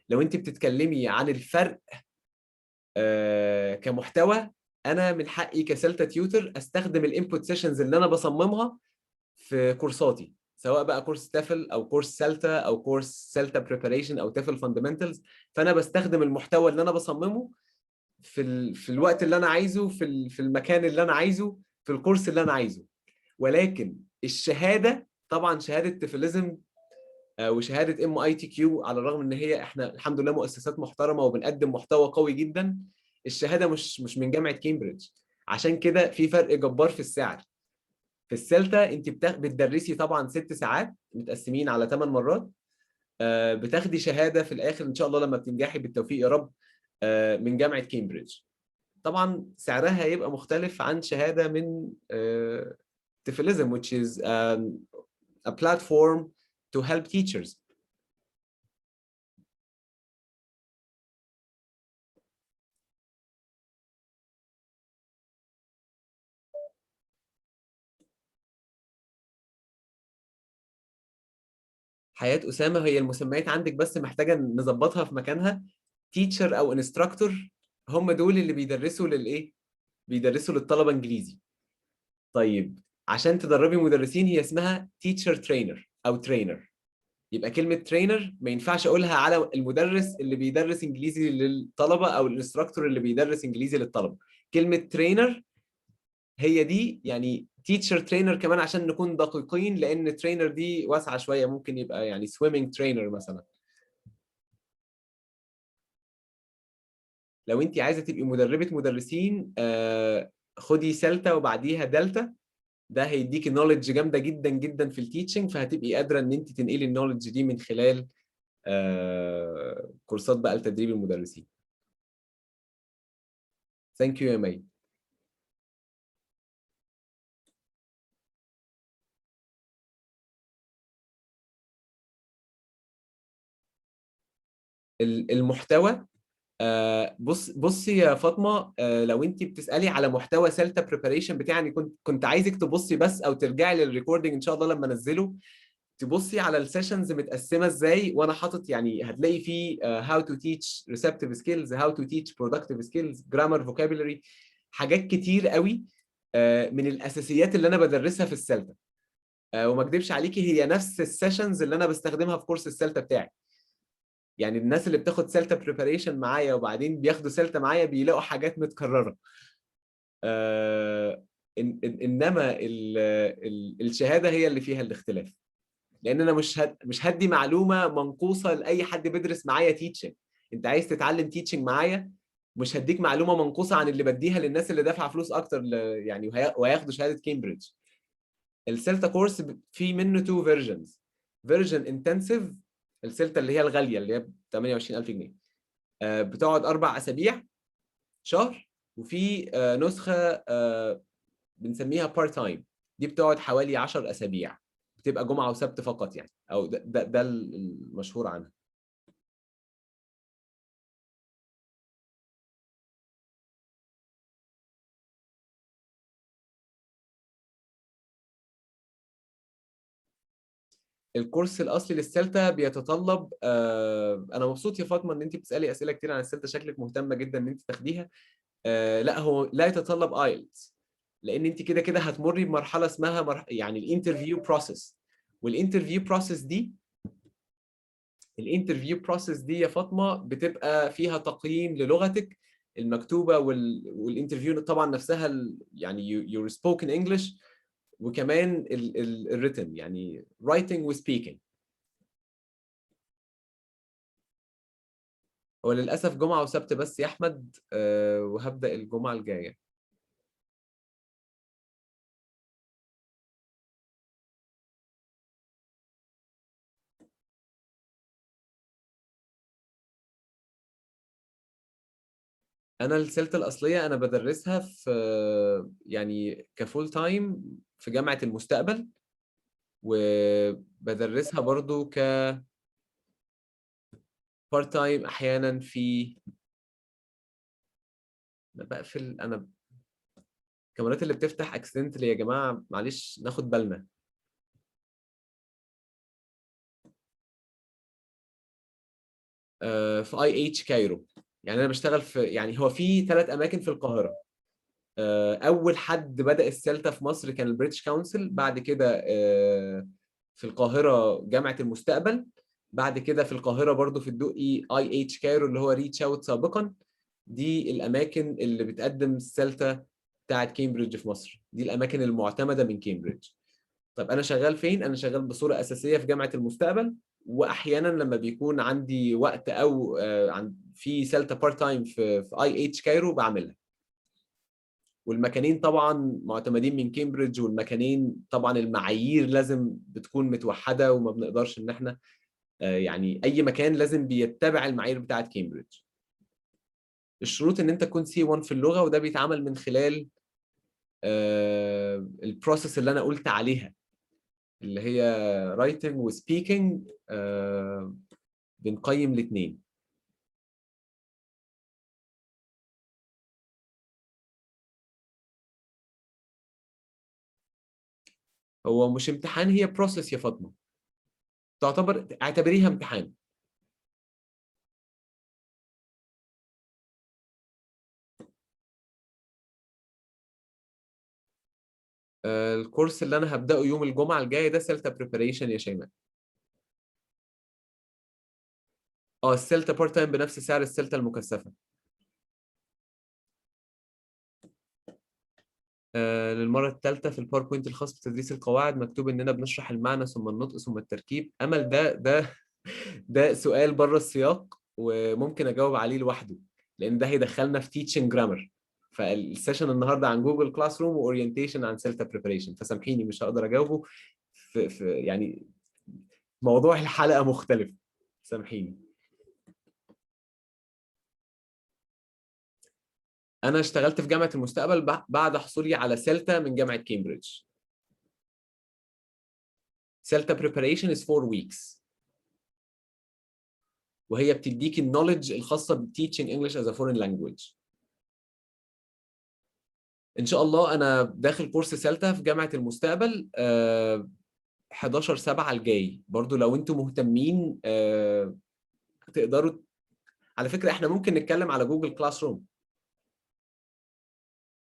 لو انت بتتكلمي عن الفرق كمحتوى، انا من حقي كسلتا تيوتر استخدم الانبوت سيشنز اللي انا بصممها في كورساتي، سواء بقى كورس تافل او كورس سلتا او كورس سلتا بريباريشن او تافل فاندمنتالز. فانا بستخدم المحتوى اللي انا بصممه في الوقت اللي انا عايزه، في المكان اللي انا عايزه، في الكورس اللي انا عايزه. ولكن الشهاده طبعا شهاده تيفلزم وشهاده MITQ، على الرغم ان احنا الحمد لله مؤسسات محترمه وبنقدم محتوى قوي جدا، الشهاده مش من جامعه كامبريدج. عشان كده في فرق جبار في السعر. في السلتا انت بتدرسي طبعا 6 ساعات متقسمين على 8 مرات، بتاخدي شهاده في الاخر ان شاء الله لما بتنجحي بالتوفيق يا رب من جامعه كامبريدج. طبعا سعرها هيبقى مختلف عن شهاده من تيفلزم which is a platform to help teachers. حياة أسامة، هي المسميات عندك بس محتاجة نظبطها في مكانها. teacher أو instructor هم دول اللي بيدرسوا للإيه؟ بيدرسوا للطلبة إنجليزي. طيب عشان تدربي مدرسين هي اسمها teacher trainer أو trainer. يبقى كلمة trainer ما ينفعش أقولها على المدرس اللي بيدرس إنجليزي للطلبة أو الانستراكتور اللي بيدرس إنجليزي للطلبة. كلمة trainer هي دي، يعني teacher trainer كمان عشان نكون دقيقين، لأن trainer دي واسعة شوية، ممكن يبقى يعني swimming trainer مثلا. لو انت عايزه تبقي مدربه مدرسين خدي سلتا وبعديها دلتا، ده هيديكي نوليدج جامده جدا جدا في التيتشنج، فهتبقي قادره ان انت تنقلي النوليدج دي من خلال كورسات بقى لتدريب المدرسين. ثانك يو يا مي. المحتوى، بصي يا فاطمه، لو انت بتسالي على محتوى سلتا بريباريشن بتاعي، كنت عايزك تبصي بس او ترجعي للريكوردنج ان شاء الله لما انزله، تبصي على السيشنز متقسمه ازاي، وانا حاطط يعني هتلاقي فيه how to teach receptive skills, how to teach productive skills, grammar, vocabulary، حاجات كتير قوي من الاساسيات اللي انا بدرسها في السلتا. وما اكذبش عليكي هي نفس السيشنز اللي انا بستخدمها في كورس السلتا بتاعي. يعني الناس اللي بتاخد سلتا بريباريشن معايا وبعدين بياخدوا سلتا معايا بيلاقوا حاجات متكرره. انما الشهاده هي اللي فيها الاختلاف، لان انا مش هدي معلومه منقوصه لاي حد بيدرس معايا تيتشنج. انت عايز تتعلم تيتشنج معايا، مش هديك معلومه منقوصه عن اللي بديها للناس اللي دافعه فلوس اكتر يعني وهياخدوا شهاده كامبريدج. السلتا كورس في منه 2 فيرجنز. فيرجن انتنسيف، السلتا اللي هي الغاليه اللي هي ب 28000 جنيه، بتقعد 4 اسابيع شهر. وفي نسخه بنسميها بارت تايم، دي بتقعد حوالي 10 اسابيع، بتبقى جمعه وسبت فقط يعني، او ده المشهور عنها. الكورس الاصلي للسلتا بيتطلب انا مبسوط يا فاطمه ان انت بتسالي اسئله كتير عن السلتا، شكلك مهتمه جدا ان انت تاخديها. لا، هو لا يتطلب ايلتس، لان انت كده كده هتمري بمرحله اسمها يعني الانترفيو بروسيس. والانترفيو بروسيس دي يا فاطمه بتبقى فيها تقييم للغتك المكتوبه والانترفيو طبعا نفسها، يعني your spoken English وكمان الريتن يعني writing و speaking. هو للاسف جمعه وسبت بس يا احمد، وهبدا الجمعه الجايه. انا السلطه الاصليه انا بدرسها في يعني كفول تايم في جامعه المستقبل، وبدرسها برضو ك بارت تايم احيانا في، انا بقفل انا الكاميرات اللي بتفتح اكسيدنتلي يا جماعه، معلش ناخد بالنا. في اي اتش كايرو. يعني انا بشتغل في، يعني هو في 3 اماكن في القاهره. اول حد بدأ السلطه في مصر كان البريتش كونسل، بعد كده في القاهره جامعه المستقبل، بعد كده في القاهره برضو في الدقي اي اتش كايرو اللي هو ريتش اوت سابقا. دي الاماكن اللي بتقدم السلطه بتاعت كامبريدج في مصر، دي الاماكن المعتمده من كامبريدج. طب انا شغال فين؟ انا شغال بصوره اساسيه في جامعه المستقبل، واحيانا لما بيكون عندي وقت او في سلطه بارت تايم في اي اتش كايرو بعملها. والمكانين طبعا معتمدين من كامبريدج، والمكانين طبعا المعايير لازم بتكون متوحده، وما بنقدرش ان احنا يعني اي مكان لازم بيتبع المعايير بتاعه كامبريدج. الشروط ان انت تكون سي 1 في اللغه، وده بيتعمل من خلال البروسيس اللي انا قلت عليها، اللي هي رايتنج وسبيكنج. بنقيم الاثنين. هو مش امتحان، هي بروسيس يا فاطمه، اعتبريها امتحان. الكورس اللي انا هبداه يوم الجمعه الجايه ده سيلتا بريباريشن يا شيماء. اه السيلتا بارت تايم بنفس سعر السيلتا المكثفه. للمره الثالثه في الباوربوينت الخاص بتدريس القواعد مكتوب اننا بنشرح المعنى ثم النطق ثم التركيب. امل ده سؤال بره السياق، وممكن اجاوب عليه لوحده، لان ده هيدخلنا في تيتشنج جرامر. فالسيشن النهارده عن جوجل كلاس روم واورينتيشن عن سيلتا بريباريشن، فسامحيني مش هقدر اجاوبه في يعني موضوع الحلقه مختلف، سامحيني. انا اشتغلت في جامعه المستقبل بعد حصولي على سيلتا من جامعه كامبريدج. سيلتا preparation is 4 weeks، وهي بتديك النولج الخاصه ب teaching English as a foreign language. ان شاء الله انا داخل كورس سيلتا في جامعه المستقبل 11/7 الجاي. برضو لو انتم مهتمين تقدروا، على فكره احنا ممكن نتكلم على جوجل كلاس روم.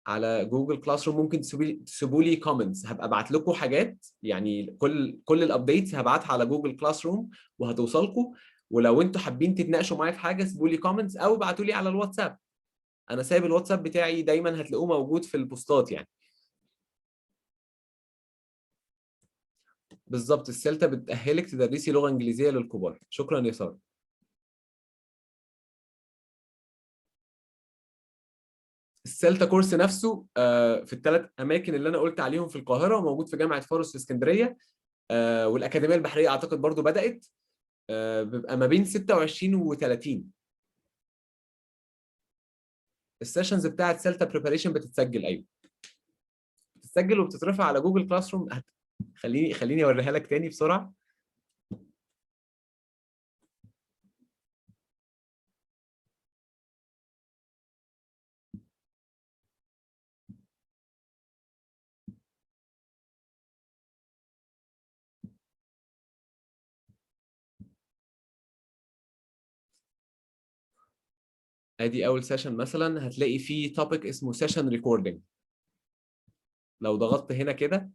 على جوجل كلاس روم ممكن تسيبوا لي كومنتس، هبقى ابعت لكم حاجات، يعني كل الابديتس هبعتها على جوجل كلاس روم وهتوصلكم. ولو انتوا حابين تتناقشوا معايا في حاجه سيبوا لي كومنتس او ابعتوا لي على الواتساب. انا سايب الواتساب بتاعي دايما، هتلاقوه موجود في البوستات يعني. بالظبط، السلطه بتأهلك تدرسي لغه انجليزيه للكبار. شكرا يا ساره. السلتا كورس نفسه في ال3 اماكن اللي انا قلت عليهم في القاهره، وموجود في جامعه فاروس في اسكندريه، والاكاديميه البحريه اعتقد برضو بدات. بيبقى ما بين 26 و30. السيشنز بتاعت سلتا بريباريشن بتتسجل، ايوه بتتسجل وبتترفع على جوجل كلاس روم. خليني اوريها لك تاني بسرعه. ادي اول سيشن مثلا، هتلاقي فيه توبيك اسمه سيشن ريكوردنج. لو ضغطت هنا كده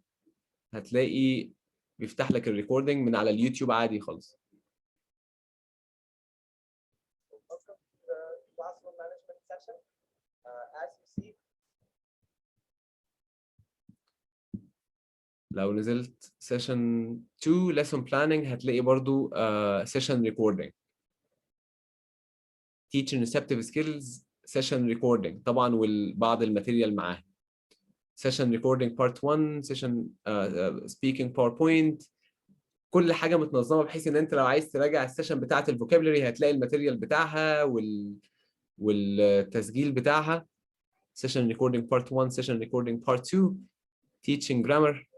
هتلاقي بيفتح لك الريكوردنج من على اليوتيوب عادي خالص. لو نزلت سيشن 2 lesson planning هتلاقي برضو session recording. teach receptive skills session recording طبعا وبعض الماتيريال معاها. session recording part 1 session speaking PowerPoint. كل حاجه متنظمه بحيث ان انت لو عايز تراجع السيشن بتاعه الفوكابولري هتلاقي الماتيريال بتاعها والتسجيل بتاعها. session recording part 1 session recording part 2 teaching grammar.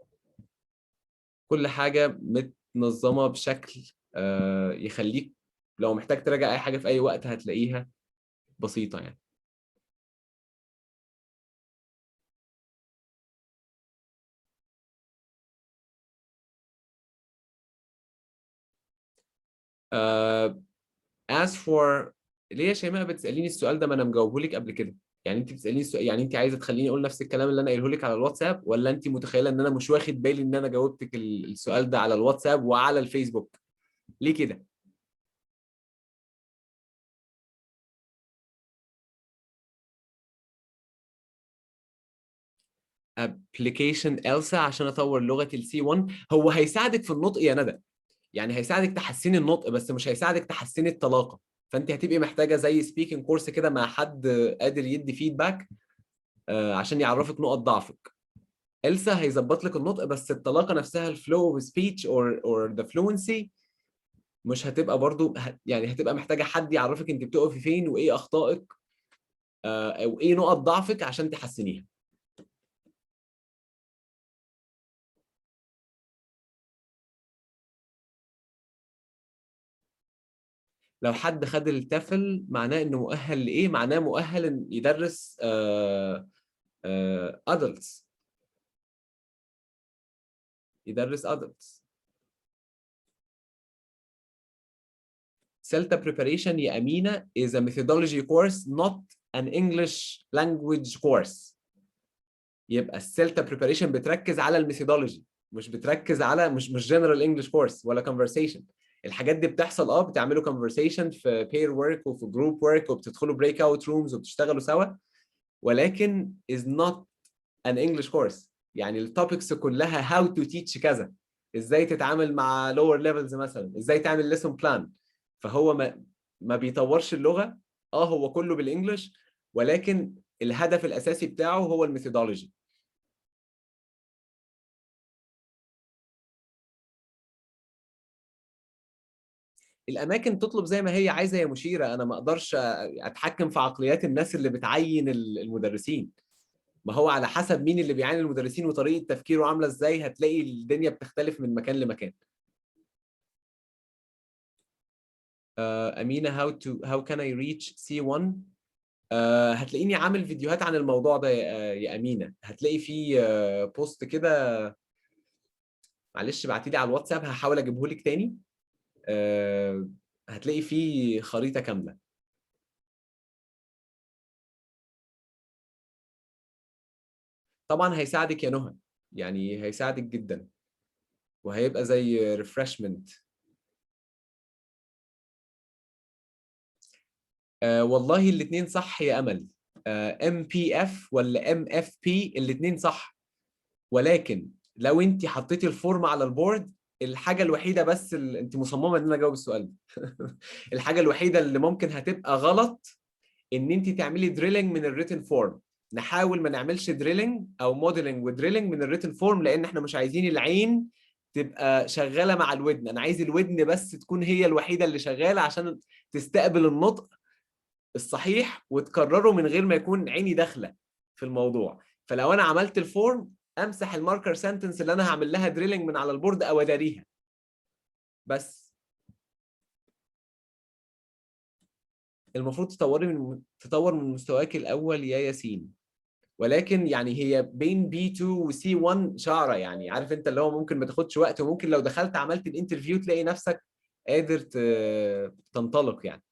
كل حاجه متنظمه بشكل يخليك لو محتاج تراجع اي حاجه في اي وقت هتلاقيها بسيطه يعني. as for ليه يا شيماء بتساليني السؤال ده؟ ما انا مجاوبه لك قبل كده. يعني انت بتساليني السؤال، يعني انت عايزه تخليني اقول نفس الكلام اللي انا قايله لك على الواتساب، ولا انت متخيله ان انا مش واخد بالي ان انا جاوبتك السؤال ده على الواتساب وعلى الفيسبوك؟ ليه كده؟ ابلكيشن إلسا عشان اطور لغه السي 1 هو هيساعدك في النطق يا ندى، يعني هيساعدك تحسني النطق بس مش هيساعدك تحسني الطلاقه. فانت هتبقي محتاجه زي سبيكنج كورس كده مع حد قادر يدي فيدباك عشان يعرفك نقط ضعفك. إلسا هيظبط لك النطق بس الطلاقه نفسها الفلو اوف سبيتش اور ذا فلوينسي مش هتبقى برضو يعني هتبقى محتاجه حد يعرفك انت بتقفي فين وايه اخطائك او ايه نقط ضعفك عشان تحسنيها. لو حد خد التافل معناه انه مؤهل لايه؟ معناه مؤهل ان يدرس adults. يدرس adults. CELTA preparation يا أمينة is a methodology course not an English language course. يبقى السيلتا preparation بتركز على الميثودولوجي، مش بتركز على مش general English course ولا conversation. الحاجات دي بتحصل بتعملوا conversation في pair work وفي group work وبتدخلوا break out rooms وبتشتغلوا سوا، ولكن is not an English course. يعني التوبكس كلها how to teach كذا، ازاي تتعامل مع lower levels مثلا، ازاي تعمل lesson plan. فهو ما بيطورش اللغة. هو كله بالانجلش، ولكن الهدف الاساسي بتاعه هو الميثودولوجي. الاماكن تطلب زي ما هي عايزه يا مشيره، انا ما اقدرش اتحكم في عقليات الناس اللي بتعين المدرسين. ما هو على حسب مين اللي بيعين المدرسين وطريقه تفكيره عامله ازاي هتلاقي الدنيا بتختلف من مكان لمكان. امينه how can I reach C1. هتلاقيني عامل فيديوهات عن الموضوع ده يا امينه. هتلاقي في بوست كده، معلش بعتي لي على الواتساب هحاول اجيبه لك تاني. هتلاقي فيه خريطه كامله. طبعا هيساعدك يا نهى، يعني هيساعدك جدا وهيبقى زي ريفرشمنت. والله الاثنين صح يا امل. ام بي اف ولا ام اف بي الاثنين صح، ولكن لو انت حطيتي الفورم على البورد الحاجه الوحيده بس اللي انت مصممه ان انا اجاوب السؤال ده الحاجه الوحيده اللي ممكن هتبقى غلط ان انت تعملي دريلنج من الريتن فورم. نحاول ما نعملش دريلنج او موديلنج ودريلنج من الريتن فورم لان احنا مش عايزين العين تبقى شغاله مع الودن. انا عايز الودن بس تكون هي الوحيده اللي شغاله عشان تستقبل النطق الصحيح وتكرره من غير ما يكون عيني داخله في الموضوع. فلو انا عملت الفورم امسح الماركر سنتنس اللي انا هعمل لها دريلنج من على البورد او اداريها بس. المفروض تطور من مستواك الاول يا ياسين، ولكن يعني هي بين بي 2 وسي 1 شعره، يعني عارف انت اللي هو ممكن ما تاخدش وقت وممكن لو دخلت عملت الانترفيو تلاقي نفسك قادر تنطلق يعني،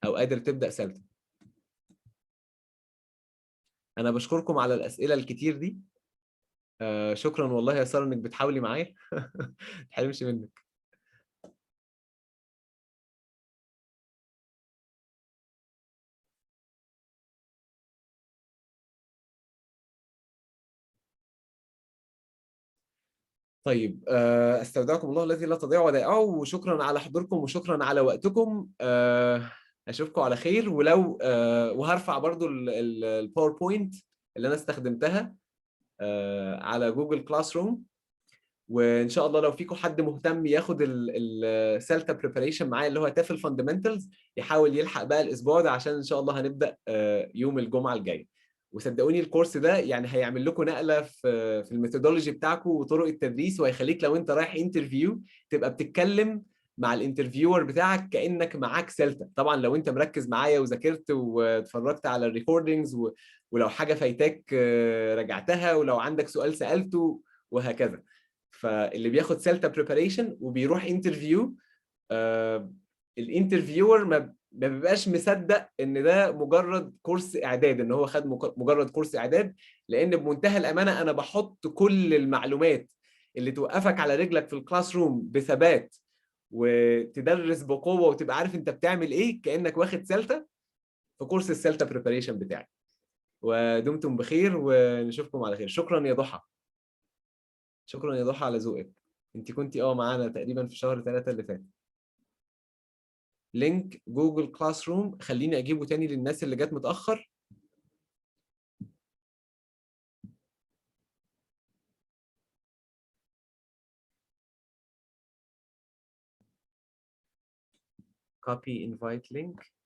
او قادر تبدا سلسله. انا بشكركم على الاسئله الكتير دي. شكرا والله يا ساره انك بتحاولي معايا ما تحرمش منك. طيب استودعكم الله الذي لا تضيع ودائعه، وشكرا على حضوركم وشكرا على وقتكم. اشوفكم على خير. ولو وهرفع برضو الباوربوينت اللي انا استخدمتها على جوجل كلاس روم. وان شاء الله لو فيكم حد مهتم ياخد السلتا بريباريشن معايا اللي هو تافل فاندمنتالز، يحاول يلحق بقى الاسبوع ده، عشان ان شاء الله هنبدا يوم الجمعه الجاي. وصدقوني الكورس ده يعني هيعمل لكم نقله في الميثودولوجي بتاعكم وطرق التدريس، وهيخليك لو انت رايح انترفيو تبقى بتتكلم مع الانترفيور بتاعك كانك معاك سلتا. طبعا لو انت مركز معايا وذاكرت واتفرجت على الريكوردينجز، ولو حاجه فايتاك رجعتها، ولو عندك سؤال سالته، وهكذا. فاللي بياخد سلتا بريباريشن وبيروح انترفيو، الانترفيور ما بيبقاش مصدق ان ده مجرد كورس اعداد، ان هو خد مجرد كورس اعداد. لان بمنتهى الامانه انا بحط كل المعلومات اللي توقفك على رجلك في الكلاس روم بثبات، وتدرس بقوه وتبقى عارف انت بتعمل ايه كانك واخد سلتا في كورس السلتا بريباريشن بتاعي. ودمتم بخير ونشوفكم على خير. شكرا يا ضحى. شكرا يا ضحى على ذوقك. انت كنتي معانا تقريبا في شهر 3 اللي فات. لينك جوجل كلاس روم خليني اجيبه تاني للناس اللي جت متاخر. copy invite link.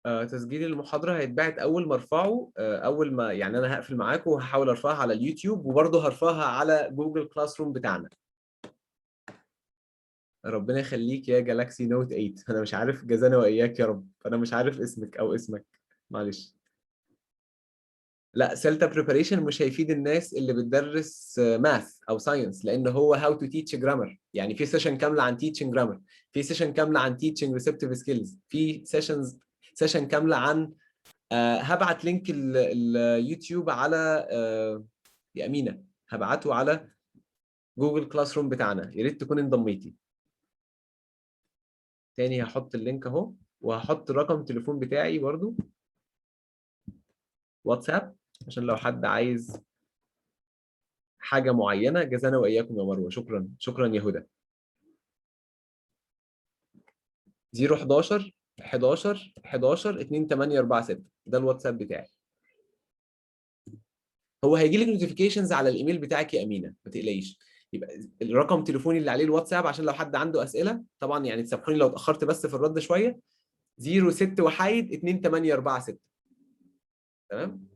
تسجيل المحاضرة هيتبعت أول ما أرفعه. أول ما يعني أنا هقفل معاكم وهحاول أرفعها على اليوتيوب، وبرضه هرفعها على جوجل كلاس روم بتاعنا. ربنا يخليك يا جالاكسي نوت 8. أنا مش عارف، جزانا وإياك يا رب. أنا مش عارف اسمك أو اسمك، معلش. لا، سيلتا بريباريشن مش هيفيد الناس اللي بتدرس ماث او ساينس، لان هو هاو تو تيتش جرامر. يعني في سيشن كامله عن تيتشنج جرامر، في سيشن كامله عن تيتشنج ريسبتيف سكيلز، في سيشن كامله عن هبعت لينك اليوتيوب على يا امينه، هبعته على جوجل كلاس روم بتاعنا. يا ريت تكون انضميتي. تاني هحط اللينك اهو، وهحط رقم التليفون بتاعي برضو واتساب، عشان لو حد عايز حاجه معينه. جزانا واياكم يا مروه. شكرا شكرا يا هدى. 011 11 11 2846 ده الواتساب بتاعي. هو هيجي لك نوتيفيكيشنز على الايميل بتاعك يا امينه، ما تقلقيش. يبقى الرقم تليفوني اللي عليه الواتساب، عشان لو حد عنده اسئله. طبعا يعني تسامحوني لو اتاخرت بس في الرد شويه. 06 وحيد 2846. تمام.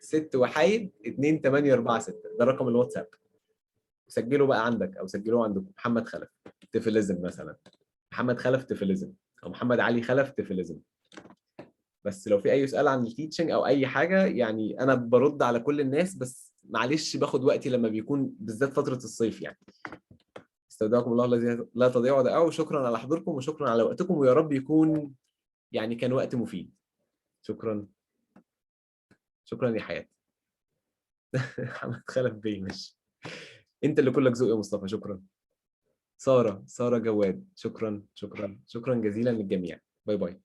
06 وحيد 2846 ده رقم الواتساب. سجله بقى عندك او سجلوه عندكم. محمد خلف تفلزم مثلا، محمد خلف تفلزم، او محمد علي خلف تفلزم. بس لو في اي سؤال عن التيتشنج او اي حاجه، يعني انا برد على كل الناس، بس معلش باخد وقتي لما بيكون بالذات فتره الصيف يعني. استودعكم الله الذي لا تضيع ودائعه، وشكرا على حضوركم وشكرا على وقتكم، ويا رب يكون يعني كان وقت مفيد. شكرا. شكرا يا حياتي. محمد خلف بيه ماشي. انت اللي كلك ذوق يا مصطفى. شكرا. ساره جواد. شكرا شكرا شكرا جزيلا للجميع. باي باي.